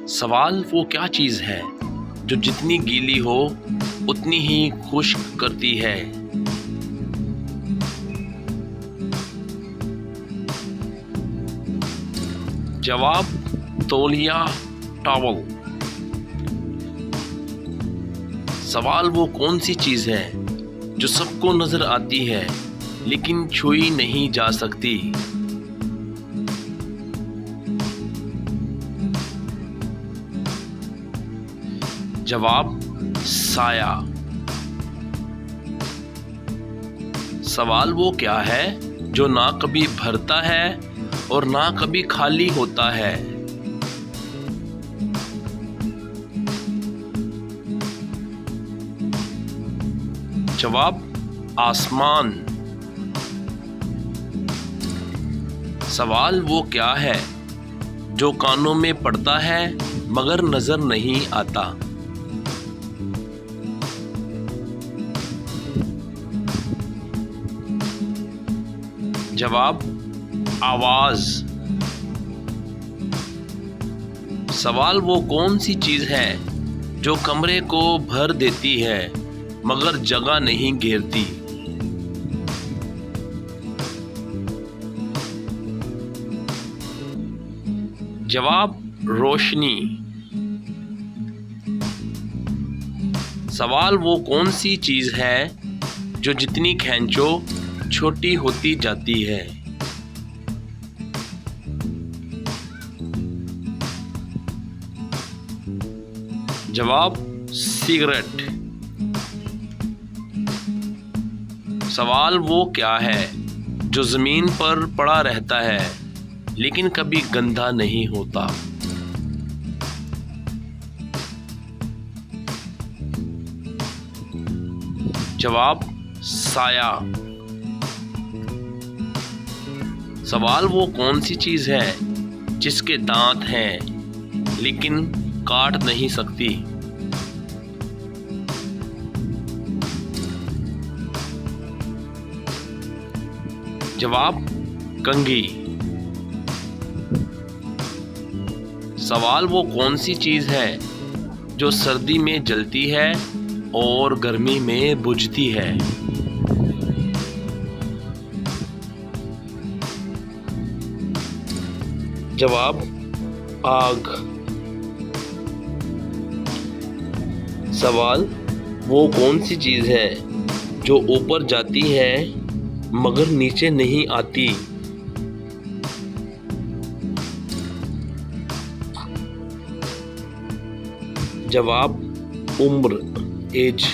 सवाल वो क्या चीज़ है जो जितनी गीली हो उतनी ही खुश्क करती है। जवाब तौलिया, टॉवल। सवाल वो कौन सी चीज़ है जो सबको नजर आती है लेकिन छुई नहीं जा सकती। जवाब साया। सवाल वो क्या है जो ना कभी भरता है और ना कभी खाली होता है। जवाब आसमान। सवाल वो क्या है जो कानों में पड़ता है मगर नजर नहीं आता। जवाब आवाज। सवाल वो कौन सी चीज है जो कमरे को भर देती है मगर जगह नहीं घेरती। जवाब रोशनी। सवाल वो कौन सी चीज है जो जितनी खींचो छोटी होती जाती है। जवाब सिगरेट। सवाल वो क्या है जो जमीन पर पड़ा रहता है लेकिन कभी गंदा नहीं होता। जवाब साया। सवाल वो कौन सी चीज है जिसके दांत हैं लेकिन काट नहीं सकती। जवाब कंघी। सवाल वो कौन सी चीज है जो सर्दी में जलती है और गर्मी में बुझती है। जवाब आग। सवाल वो कौन सी चीज है जो ऊपर जाती है मगर नीचे नहीं आती। जवाब उम्र, एज।